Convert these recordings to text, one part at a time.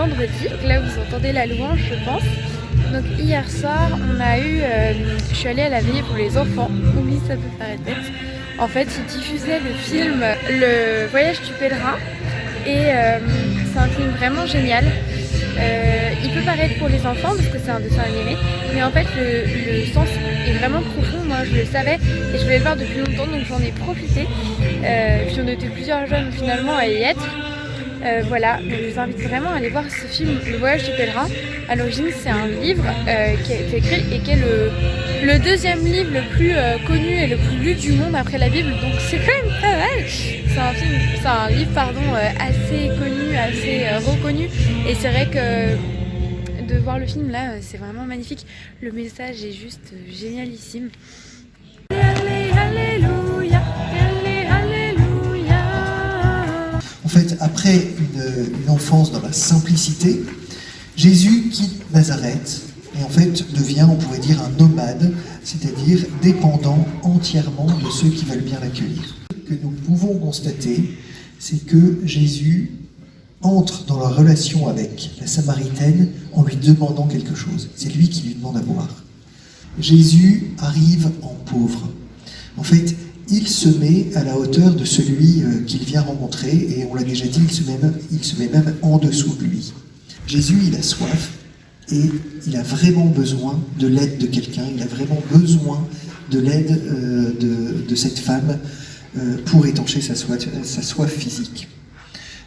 vendredi, donc là vous entendez la louange je pense. Donc hier soir je suis allée à la veillée pour les enfants, oui ça peut paraître bête. En fait ils diffusaient le film Le Voyage du Pèlerin et c'est un film vraiment génial. Il peut paraître pour les enfants parce que c'est un dessin animé, mais en fait le sens est vraiment profond. Moi je le savais et je voulais le voir depuis longtemps, donc j'en ai profité. Puis on était plusieurs jeunes finalement à y être. Voilà, donc je vous invite vraiment à aller voir ce film Le Voyage du Pèlerin. À l'origine c'est un livre qui a été écrit et qui est le deuxième livre le plus connu et le plus lu du monde après la Bible, donc c'est quand même pas mal. C'est un livre assez connu, assez reconnu, et c'est vrai que de voir le film là c'est vraiment magnifique. Le message est juste génialissime. Alléluia, alléluia. En fait, après une enfance dans la simplicité, Jésus quitte Nazareth et en fait devient, on pourrait dire, un nomade, c'est-à-dire dépendant entièrement de ceux qui veulent bien l'accueillir. Ce que nous pouvons constater, c'est que Jésus entre dans la relation avec la Samaritaine en lui demandant quelque chose. C'est lui qui lui demande à boire. Jésus arrive en pauvre. En fait, il se met à la hauteur de celui qu'il vient rencontrer, et on l'a déjà dit, il se met même en dessous de lui. Jésus, il a soif, et il a vraiment besoin de l'aide de quelqu'un, il a vraiment besoin de l'aide de cette femme pour étancher sa soif physique.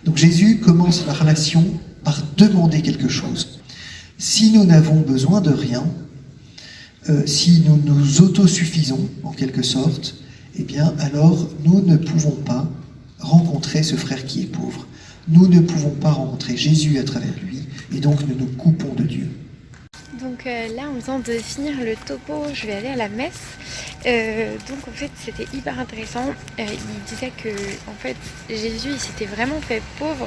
Donc Jésus commence la relation par demander quelque chose. Si nous n'avons besoin de rien, si nous nous autosuffisons en quelque sorte, eh bien alors nous ne pouvons pas rencontrer ce frère qui est pauvre. Nous ne pouvons pas rencontrer Jésus à travers lui, et donc nous nous coupons de Dieu. Donc là, en faisant de finir le topo, je vais aller à la messe. Donc en fait, c'était hyper intéressant. Il disait que en fait, Jésus, il s'était vraiment fait pauvre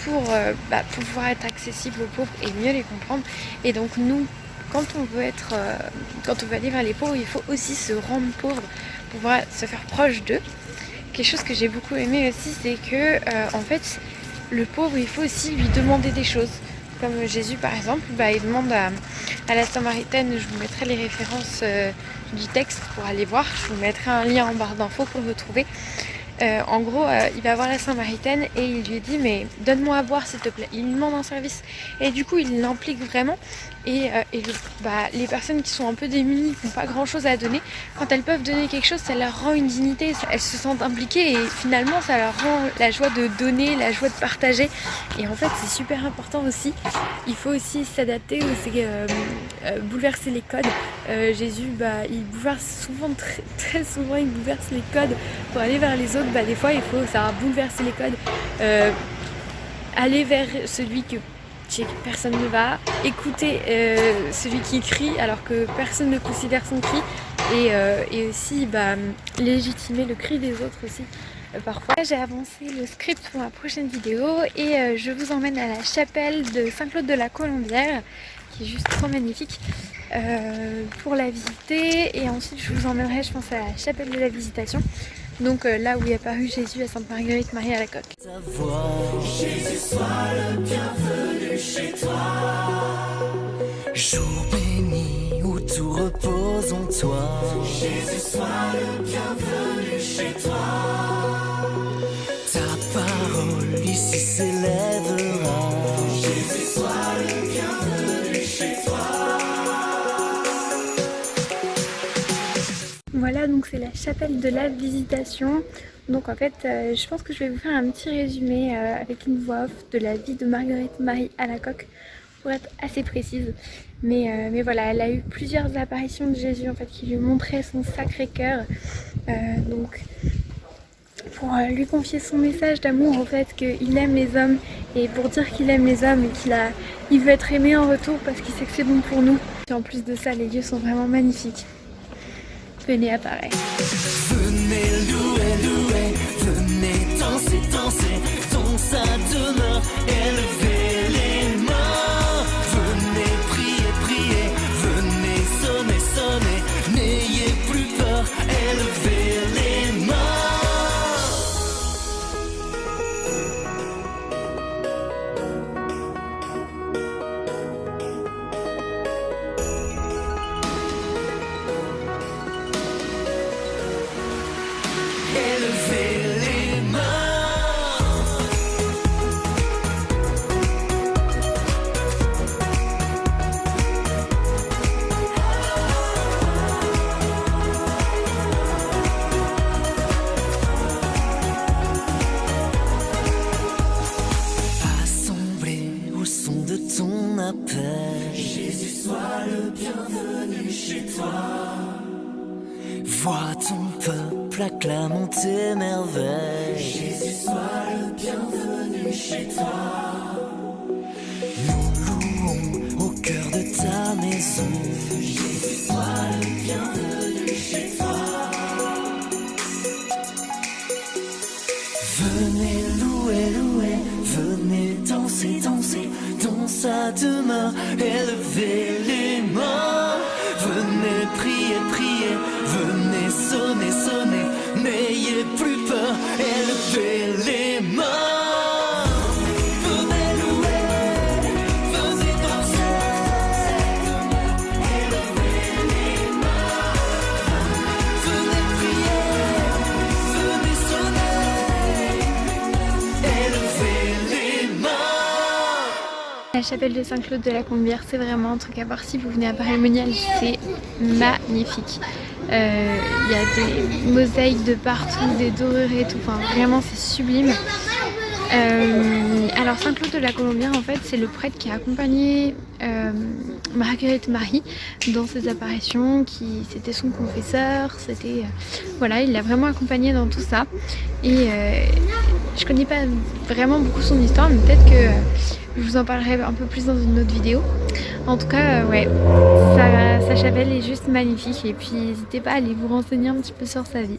pour pouvoir être accessible aux pauvres et mieux les comprendre. Et donc nous, quand on veut aller vers les pauvres, il faut aussi se rendre pauvre pour pouvoir se faire proche d'eux. Quelque chose que j'ai beaucoup aimé aussi, c'est que en fait, le pauvre, il faut aussi lui demander des choses. Comme Jésus par exemple, il demande à la Samaritaine, je vous mettrai les références du texte pour aller voir, je vous mettrai un lien en barre d'infos pour le retrouver. En gros, il va voir la Samaritaine et il lui dit mais donne-moi à boire s'il te plaît. Il lui demande un service et du coup il l'implique vraiment et les personnes qui sont un peu démunies, qui n'ont pas grand chose à donner, quand elles peuvent donner quelque chose, ça leur rend une dignité, elles se sentent impliquées et finalement ça leur rend la joie de donner, la joie de partager. Et en fait c'est super important aussi, il faut aussi s'adapter, bouleverser les codes. Jésus il bouleverse souvent, très souvent il bouleverse les codes pour aller vers les autres. Des fois il faut bouleverser les codes, aller vers celui que personne ne va, écouter celui qui crie alors que personne ne considère son cri, et aussi légitimer le cri des autres aussi. Parfois j'ai avancé le script pour ma prochaine vidéo et je vous emmène à la chapelle de Saint-Claude de la Colombière qui est juste trop magnifique pour la visiter, et ensuite je vous emmènerai je pense à la chapelle de la Visitation, donc là où est apparu Jésus à Sainte Marguerite Marie à la Coque. Jésus, sois le bienvenu chez toi. Jour béni où tout repose en toi. Jésus, sois le bienvenu chez toi. Ta parole ici s'élèvera. Jésus, sois le bienvenu chez toi. Voilà, donc c'est la chapelle de la Visitation. Donc en fait, je pense que je vais vous faire un petit résumé avec une voix off de la vie de Marguerite Marie à la Coque, pour être assez précise. Mais voilà, elle a eu plusieurs apparitions de Jésus en fait qui lui montraient son sacré cœur. Donc pour lui confier son message d'amour, en fait, qu'il aime les hommes, et pour dire qu'il aime les hommes et qu'il veut être aimé en retour parce qu'il sait que c'est bon pour nous. Et en plus de ça, les lieux sont vraiment magnifiques. Venez apparaître. Venez louer, louer, venez danser, danser, danser à demeure, élevez les mains. Venez prier, prier, venez sonner, sonner, n'ayez plus peur, élevez les mains. son de ton appel. Jésus, sois le bienvenu chez toi. Vois ton peuple acclamant tes merveilles. Jésus, sois le bienvenu chez toi. Nous louons au cœur de ta maison. Jésus, sois le bienvenu chez toi. Venez louer, louer, venez danser, danser, dans sa demeure, élevez les mains. Venez prier, prier, venez sonner, sonner, n'ayez plus peur, élevez les mains. Venez louer, venez danser, élevez les mains. Venez prier, venez sonner, élevez les mains. La chapelle de Saint-Claude de la Colombière, c'est vraiment un truc à voir si vous venez à Paris-Monial, c'est magnifique. Il y a des mosaïques de partout, des dorures et tout, enfin vraiment c'est sublime. Alors Saint-Claude de la Colombière, en fait, c'est le prêtre qui a accompagné Marguerite Marie dans ses apparitions, c'était son confesseur, voilà, il l'a vraiment accompagné dans tout ça. Et je connais pas vraiment beaucoup son histoire, mais peut-être que je vous en parlerai un peu plus dans une autre vidéo. En tout cas, ouais, sa chapelle est juste magnifique et puis n'hésitez pas à aller vous renseigner un petit peu sur sa vie.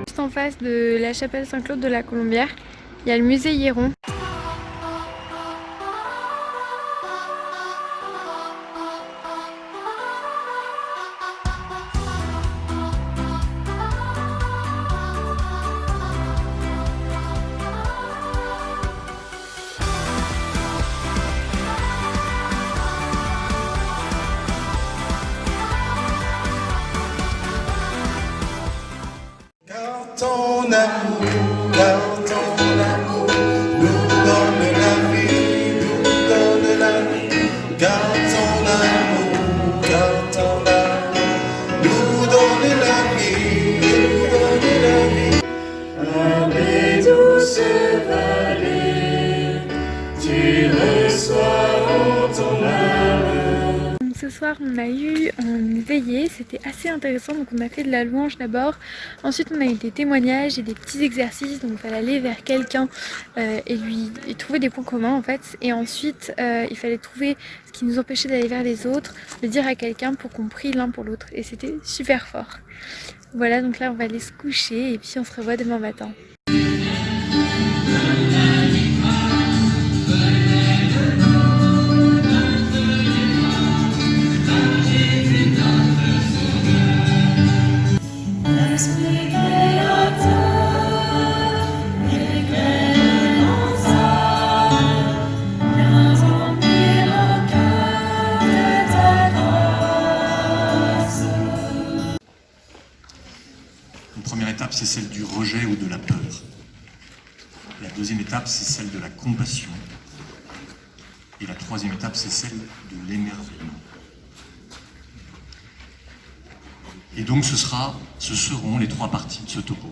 Juste en face de la chapelle Saint-Claude de la Colombière, il y a le musée Hieron. Car ton amour nous donne la vie, nous donne la vie. Car ton amour nous donne la vie, nous donne la vie. Ave douce vallée, tu reçois en ton âme. Ce soir on a eu une veillée, c'était assez intéressant, donc on a fait de la louange d'abord, ensuite on a eu des témoignages et des petits exercices, donc il fallait aller vers quelqu'un et trouver des points communs en fait, et ensuite il fallait trouver ce qui nous empêchait d'aller vers les autres, le dire à quelqu'un pour qu'on prie l'un pour l'autre, et c'était super fort. Voilà, donc là on va aller se coucher et puis on se revoit demain matin. Une première étape, c'est celle du rejet ou de la peur. La deuxième étape, c'est celle de la compassion. Et la troisième étape, c'est celle de l'émerveillement. Et donc ce seront les trois parties de ce topo.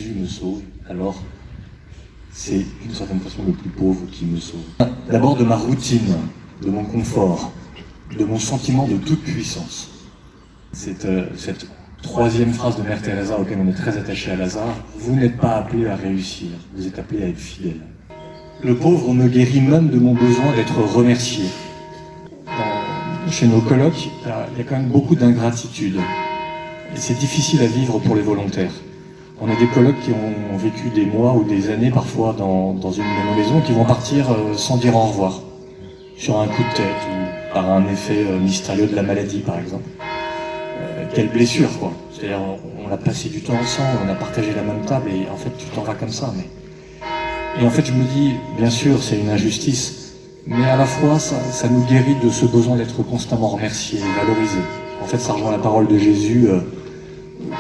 Jésus me sauve, alors c'est d'une certaine façon le plus pauvre qui me sauve. D'abord de ma routine, de mon confort, de mon sentiment de toute puissance. Cette troisième phrase de Mère Teresa auquel on est très attaché à Lazare, vous n'êtes pas appelé à réussir, vous êtes appelé à être fidèle. Le pauvre me guérit même de mon besoin d'être remercié. Chez nos colloques, il y a quand même beaucoup d'ingratitude. Et c'est difficile à vivre pour les volontaires. On a des colloques qui ont vécu des mois ou des années parfois dans une même maison, qui vont partir sans dire au revoir, sur un coup de tête ou par un effet mystérieux de la maladie par exemple. Quelle blessure quoi. C'est-à-dire on a passé du temps ensemble, on a partagé la même table et en fait tu t'en vas comme ça. Et en fait je me dis, bien sûr c'est une injustice, mais à la fois ça nous guérit de ce besoin d'être constamment remercié et valorisé. En fait ça rejoint la parole de Jésus,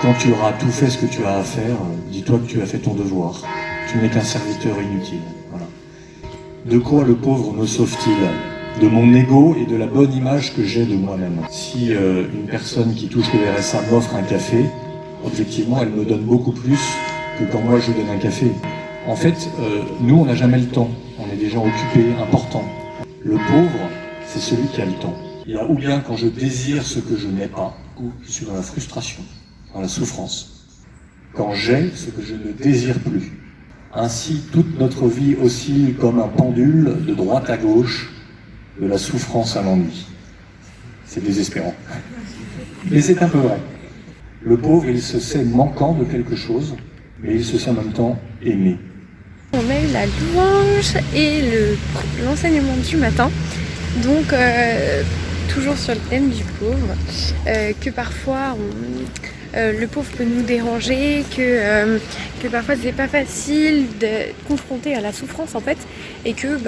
quand tu auras tout fait ce que tu as à faire, dis-toi que tu as fait ton devoir. Tu n'es qu'un serviteur inutile. Voilà. De quoi le pauvre me sauve-t-il ? De mon ego et de la bonne image que j'ai de moi-même. Si une personne qui touche le RSA m'offre un café, objectivement elle me donne beaucoup plus que quand moi je donne un café. En fait, nous, on n'a jamais le temps. On est des gens occupés, importants. Le pauvre, c'est celui qui a le temps. Il y a ou bien quand je désire ce que je n'ai pas, ou je suis dans la frustration, dans la souffrance. Quand j'ai ce que je ne désire plus. Ainsi, toute notre vie oscille comme un pendule de droite à gauche, de la souffrance à l'ennui. C'est désespérant. Mais c'est un peu vrai. Le pauvre, il se sait manquant de quelque chose, mais il se sait en même temps aimé. On a eu la louange et l'enseignement du matin, donc toujours sur le thème du pauvre, que parfois le pauvre peut nous déranger, que parfois c'est pas facile de confronter à la souffrance en fait, et que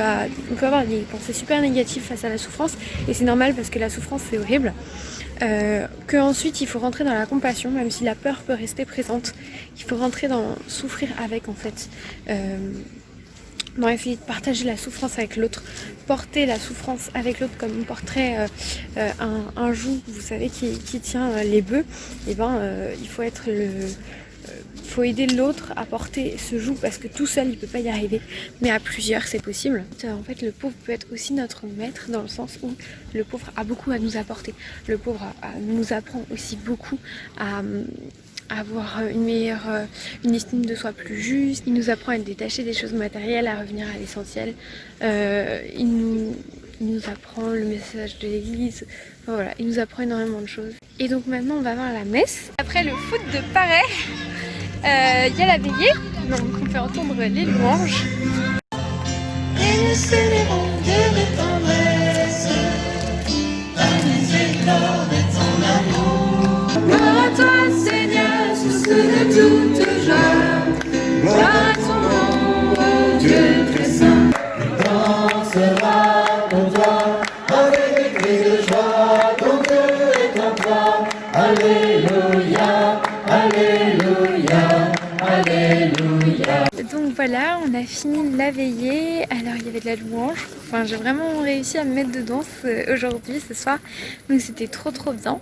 on peut avoir des pensées super négatives face à la souffrance, et c'est normal parce que la souffrance c'est horrible. Qu'ensuite il faut rentrer dans la compassion, même si la peur peut rester présente, il faut rentrer dans souffrir avec en fait, dans essayer de partager la souffrance avec l'autre, porter la souffrance avec l'autre comme on porterait un joug, vous savez, qui tient les bœufs. Et il faut être faut aider l'autre à porter ce joug parce que tout seul il peut pas y arriver, mais à plusieurs c'est possible. En fait le pauvre peut être aussi notre maître dans le sens où le pauvre a beaucoup à nous apporter. Le pauvre nous apprend aussi beaucoup à avoir une estime de soi plus juste, il nous apprend à être détaché des choses matérielles, à revenir à l'essentiel, il nous apprend le message de l'église, enfin, voilà, il nous apprend énormément de choses. Et donc maintenant on va voir la messe. Après le foot de Paray, il y a la veillée, donc on peut entendre les louanges. Et nous célébrons Dieu de tendresse, ta miséricorde et ton amour. Gloire à toi Seigneur, source de toute joie, gloire à ton nom, ô Dieu très saint. On dansera pour toi, avec des cris de joie, ton Dieu est en toi. Alléluia, alléluia, alléluia. Donc voilà, on a fini la veillée, alors il y avait de la louange, enfin j'ai vraiment réussi à me mettre dedans aujourd'hui, ce soir, donc c'était trop bien.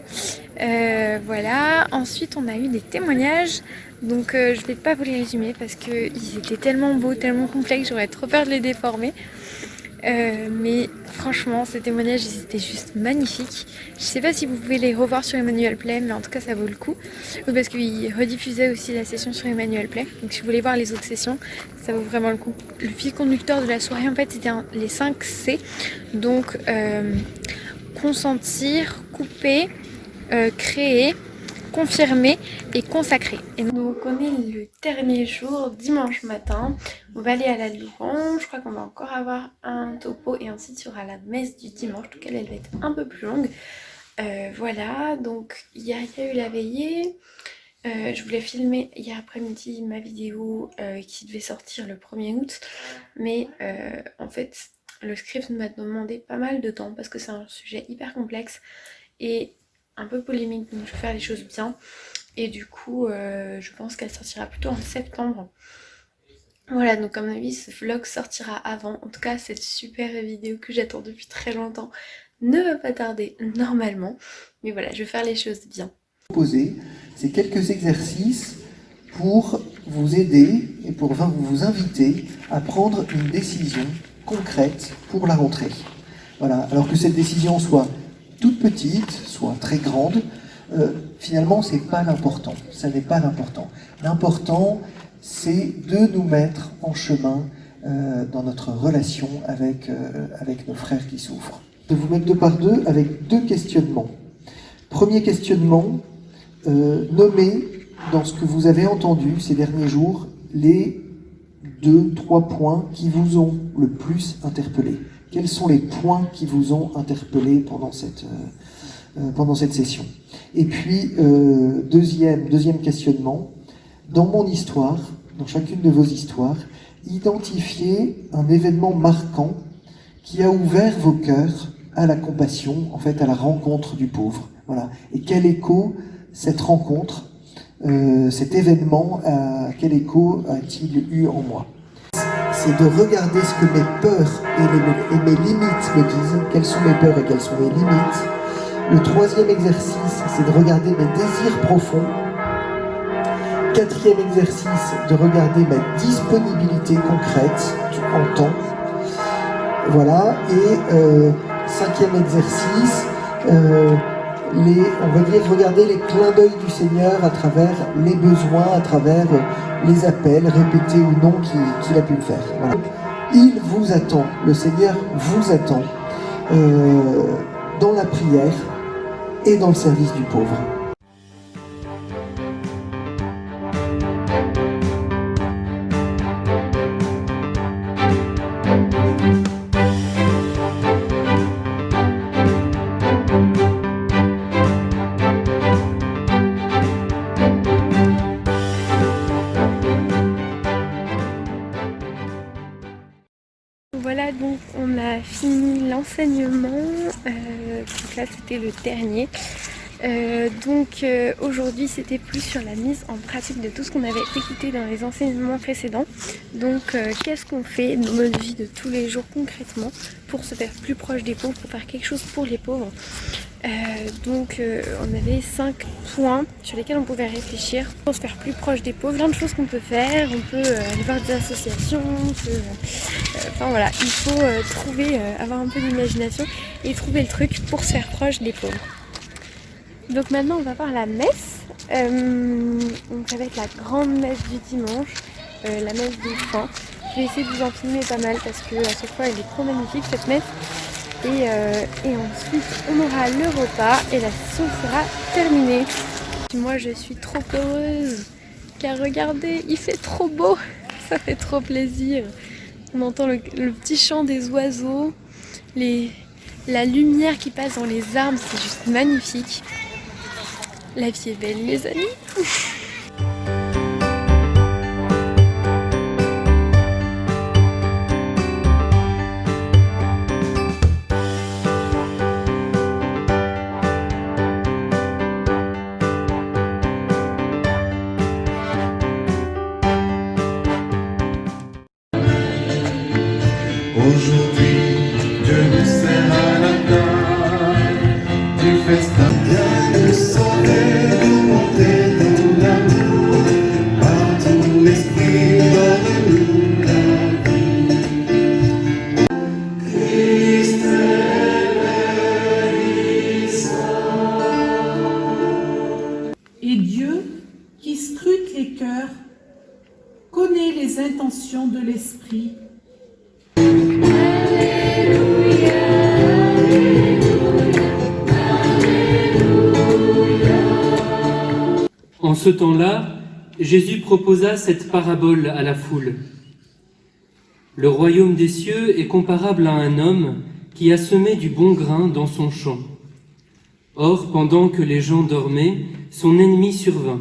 Voilà, ensuite on a eu des témoignages, donc je vais pas vous les résumer parce qu'ils étaient tellement beaux, tellement complets que j'aurais trop peur de les déformer. Mais franchement ces témoignages ils étaient juste magnifiques. Je sais pas si vous pouvez les revoir sur Emmanuel Play, mais en tout cas ça vaut le coup, parce qu'ils rediffusaient aussi la session sur Emmanuel Play, donc si vous voulez voir les autres sessions ça vaut vraiment le coup. Le fil conducteur de la soirée en fait c'était les 5 C, donc consentir, couper, créer, confirmer et consacrer. Et donc on est le dernier jour, dimanche matin, on va aller à la louange, je crois qu'on va encore avoir un topo et ensuite il y aura la messe du dimanche, en tout cas elle va être un peu plus longue. Voilà, donc hier il y a eu la veillée, je voulais filmer hier après-midi ma vidéo qui devait sortir le 1er août, mais en fait le script m'a demandé pas mal de temps parce que c'est un sujet hyper complexe et un peu polémique, donc je vais faire les choses bien, et du coup je pense qu'elle sortira plutôt en septembre. Voilà, donc à mon avis ce vlog sortira avant, en tout cas cette super vidéo que j'attends depuis très longtemps ne va pas tarder normalement, mais voilà, je vais faire les choses bien. Poser, c'est quelques exercices pour vous aider et pour vous inviter à prendre une décision concrète pour la rentrée. Voilà, alors que cette décision soit toute petite, soit très grande, finalement c'est pas l'important, ça n'est pas l'important. L'important c'est de nous mettre en chemin dans notre relation avec nos frères qui souffrent. De vous mettre deux par deux avec deux questionnements. Premier questionnement, nommez dans ce que vous avez entendu ces derniers jours les 2-3 points qui vous ont le plus interpellé. Quels sont les points qui vous ont interpellé pendant cette session? Et puis, deuxième questionnement, dans mon histoire, dans chacune de vos histoires, identifiez un événement marquant qui a ouvert vos cœurs à la compassion, en fait à la rencontre du pauvre. Voilà. Et quel écho cette rencontre, cet événement, quel écho a-t-il eu en moi? C'est de regarder ce que mes peurs et mes limites me disent, quelles sont mes peurs et quelles sont mes limites. Le troisième exercice, c'est de regarder mes désirs profonds. 4e exercice, de regarder ma disponibilité concrète en temps. Voilà. Et 5e exercice, on va dire regarder les clins d'œil du Seigneur à travers les besoins, à travers les appels, répétés ou non, qu'il a pu me faire. Voilà. Il vous attend, le Seigneur vous attend dans la prière et dans le service du pauvre. Voilà, donc on a fini l'enseignement, donc là c'était le dernier. Aujourd'hui c'était plus sur la mise en pratique de tout ce qu'on avait écouté dans les enseignements précédents. Donc qu'est-ce qu'on fait dans notre vie de tous les jours concrètement pour se faire plus proche des pauvres, pour faire quelque chose pour les pauvres. On avait 5 points sur lesquels on pouvait réfléchir pour se faire plus proche des pauvres. Plein de choses qu'on peut faire, on peut aller voir des associations, voilà, il faut avoir un peu d'imagination et trouver le truc pour se faire proche des pauvres. Donc maintenant on va voir la messe, donc ça va être la grande messe du dimanche, la messe des fins. Je vais essayer de vous en filmer pas mal parce que à chaque fois elle est trop magnifique cette messe. Et ensuite on aura le repas et la session sera terminée. Moi je suis trop heureuse car regardez, il fait trop beau, ça fait trop plaisir. On entend le petit chant des oiseaux, la lumière qui passe dans les arbres, c'est juste magnifique. La vie est belle les amis. Aujourd'hui, Dieu nous sert à la table du festin. Viens nous sauver, nous monter dans l'amour. Par ton esprit, donne-nous la vie. Christ est Et Dieu, qui scrute les cœurs, connaît les intentions de l'esprit. En ce temps-là, Jésus proposa cette parabole à la foule. Le royaume des cieux est comparable à un homme qui a semé du bon grain dans son champ. Or, pendant que les gens dormaient, son ennemi survint.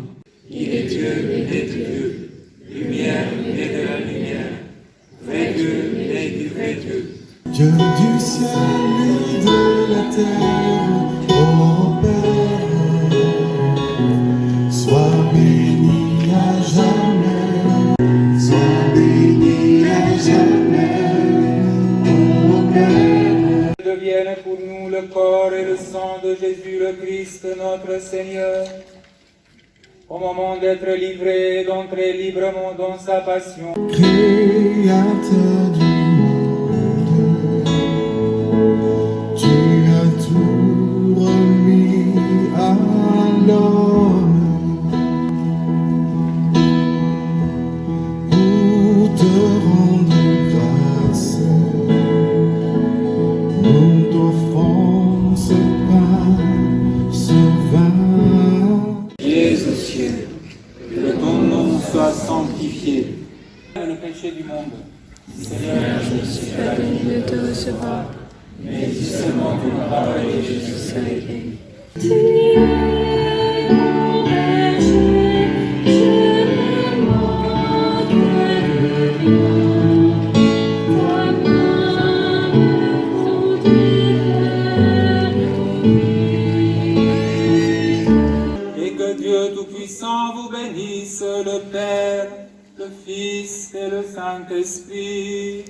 Il est Dieu, né de Dieu, lumière, né de la lumière, vrai Dieu, né du vrai Dieu. Dieu du ciel et de la terre, ô Père, sois béni à jamais, sois béni à jamais, ô Père. Devienne pour nous le corps et le sang de Jésus le Christ, notre Seigneur, au moment d'être livré et d'entrer librement dans sa passion. Créateur du monde, tu as tout remis à l'homme pour te rendre grâce. Nous t'offrons ce pain, ce vin. Jésus au ciel, que ton nom soit sanctifié. Le péché du monde. Seigneur, je ne suis pas digne de te recevoir, mais dis seulement une parole et je serai guéri. Et que Dieu Tout-Puissant vous bénisse, le Père, le Fils et le Saint-Esprit.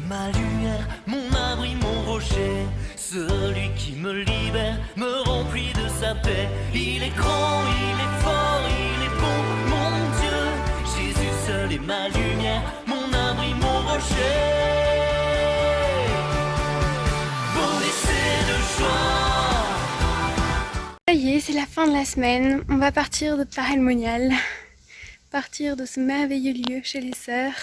ma lumière, mon abri, mon rocher. Celui qui me libère, me remplit de sa paix. Il est grand, il est fort, il est bon, mon Dieu. Jésus seul est ma lumière, mon abri, mon rocher. Bon essai de joie. Ça y est, c'est la fin de la semaine. On va partir de Paray-le-Monial, partir de ce merveilleux lieu chez les sœurs.